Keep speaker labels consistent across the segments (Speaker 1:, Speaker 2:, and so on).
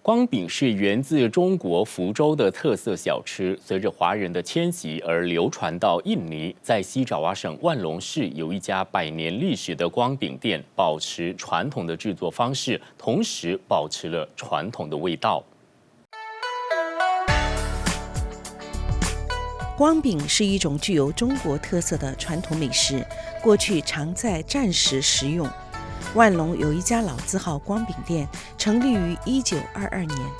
Speaker 1: 光饼是源自中国福州的特色小吃，随着华人的迁徙而流传到印尼。在西爪哇省万隆市有一家100年历史的光饼店，保持传统的制作方式，同时保持了传统的味道。
Speaker 2: 光饼是一种具有中国特色的传统美食，过去常在战时食用。万隆有一家老字号光饼店，成立于1922年。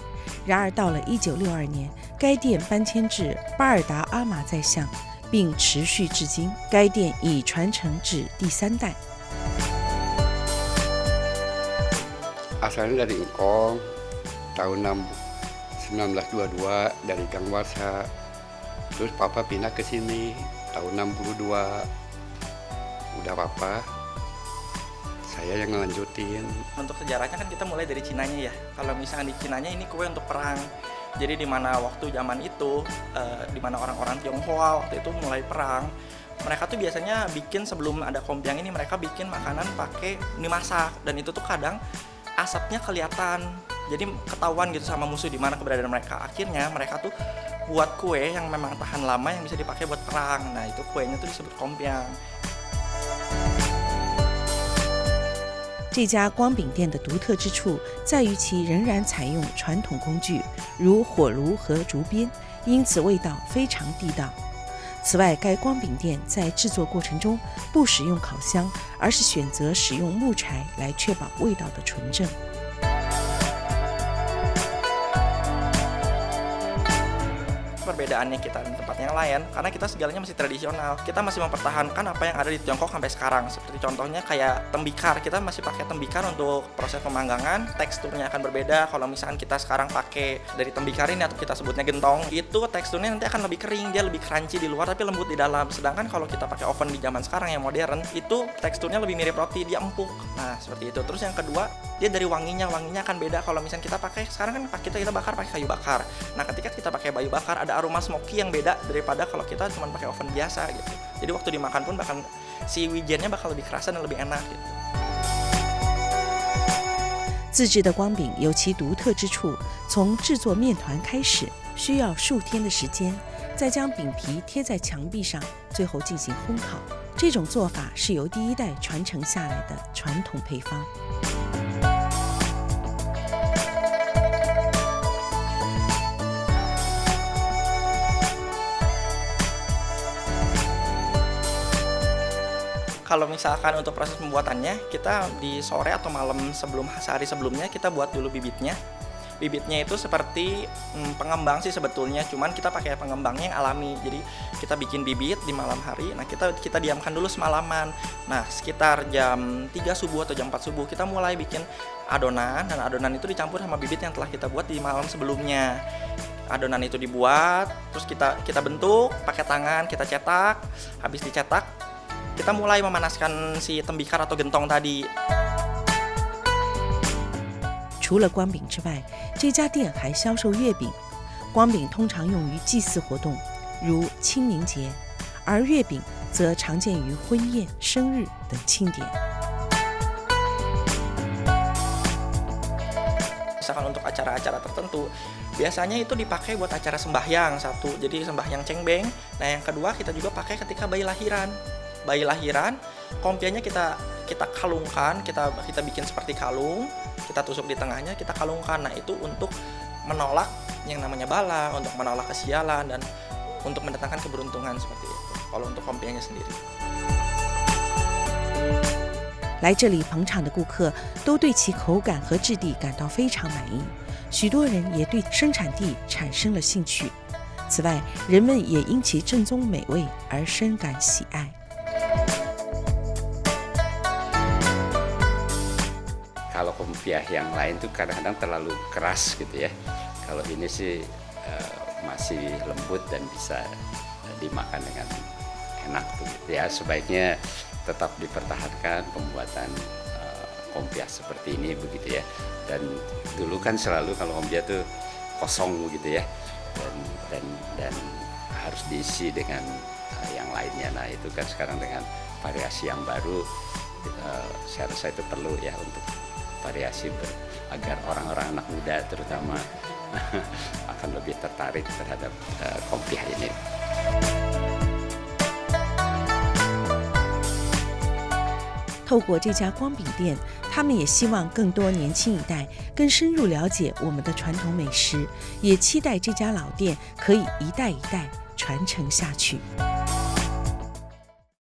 Speaker 2: 然而到了1962年，该店搬迁至巴尔达阿马再巷，并持续至今。该店已传承至第3代。
Speaker 3: Asalnya dari Engkong, tahun 1922 dari Gang Warsa. Terus Papa pindah ke sini tahun 62. Udah Papa.Saya yang ngelanjutin.
Speaker 4: Untuk sejarahnya kan kita mulai dari Cinanya ya. Kalau misalnya di Cinanya ini kue untuk perang. Jadi di mana waktu zaman itu, di mana orang-orang Tionghoa waktu itu mulai perang, mereka tuh biasanya bikin sebelum ada kompiang ini mereka bikin makanan pakai mie masak, dan itu tuh kadang asapnya kelihatan. Jadi ketahuan gitu sama musuh di mana keberadaan mereka. Akhirnya mereka tuh buat kue yang memang tahan lama yang bisa dipakai buat perang. Nah itu kuenya tuh disebut kompiang.
Speaker 2: 这家光饼店的独特之处在于其仍然采用传统工具，如火炉和竹编，因此味道非常地道。此外，该光饼店在制作过程中不使用烤箱，而是选择使用木柴来确保味道的纯正。
Speaker 4: Perbedaannya kita dan tempat yang lain, karena kita segalanya masih tradisional. Kita masih mempertahankan apa yang ada di Tiongkok sampai sekarang. Seperti contohnya kayak tembikar, kita masih pakai tembikar untuk proses pemanggangan. Teksturnya akan berbeda. Kalau misalkan kita sekarang pakai dari tembikar ini atau kita sebutnya gentong, itu teksturnya nanti akan lebih kering, dia lebih crunchy di luar tapi lembut di dalam. Sedangkan kalau kita pakai oven di zaman sekarang yang modern, itu teksturnya lebih mirip roti, dia empuk. Nah seperti itu. Terus yang kedua, dia dari wanginya akan beda. Kalau misalkan kita pakai sekarang kan kita bakar pakai kayu bakar. Nah ketika kita pakai kayu bakar ada aroma smoky yang beda daripada kalau kita cuma pakai oven biasa gitu. Jadi waktu dimakan pun bakal si wijennya bakal lebih kerasa dan lebih enak gitu.
Speaker 2: 自制的光饼有其独特之处，从制作面团开始，需要数天的时间，再将饼皮贴在墙壁上，最后进行烘烤。这种做法是由第1代传承下来的传统配方。
Speaker 4: Kalau misalkan untuk proses pembuatannya, kita di sore atau malam sehari sebelumnya kita buat dulu bibitnya. Bibitnya itu seperti pengembang sih sebetulnya, cuman kita pakai pengembangnya yang alami. Jadi kita bikin bibit di malam hari, nah kita diamkan dulu semalaman. Nah sekitar jam 3 subuh atau jam 4 subuh kita mulai bikin adonan, dan adonan itu dicampur sama bibit yang telah kita buat di malam sebelumnya. Adonan itu dibuat, terus kita bentuk pakai tangan, kita cetak. Habis dicetak, kita mulai memanaskan si tembikar atau gentong tadi.
Speaker 2: 除了光饼之外，这家店还销售月饼。光饼通常用于祭祀活动，如清明节，而月饼则常见于婚宴、生日等庆典。
Speaker 4: Misalkan untuk acara-acara tertentu, biasanya itu dipakai buat acara sembahyang satu, jadi sembahyang cengbeng. Nah yang kedua kita juga pakai ketika bayi lahiran. Bayi lahiran, kompianya kita kalungkan, kita bikin seperti kalung, kita tusuk di tengahnya, kita kalungkan. Nah itu untuk menolak yang namanya bala, untuk menolak kesialan, dan untuk mendatangkan keberuntungan seperti itu. Kalau untuk kompianya sendiri.
Speaker 2: 来这里捧场的顾客都对其口感和质地感到非常满意，许多人也对生产地产生了兴趣。此外，人们也因其正宗美味而深感喜爱。
Speaker 3: Kalau kompiah yang lain tuh kadang-kadang terlalu keras gitu ya. Kalau ini sih masih lembut dan bisa dimakan dengan enak gitu ya. Sebaiknya tetap dipertahankan pembuatan kompiah seperti ini begitu ya. Dan dulu kan selalu kalau kompiah tuh kosong begitu ya. Dan harus diisi dengan yang lainnya. Nah itu kan sekarang dengan variasi yang baru, saya rasa itu perlu ya untuk variasi agar orang-orang anak muda terutama akan lebih tertarik terhadap Kompiah ini.
Speaker 2: 透过这家光饼店，他们也希望更多年轻一代更深入了解我们的传统美食，也期待这家老店可以一代一代传承下去。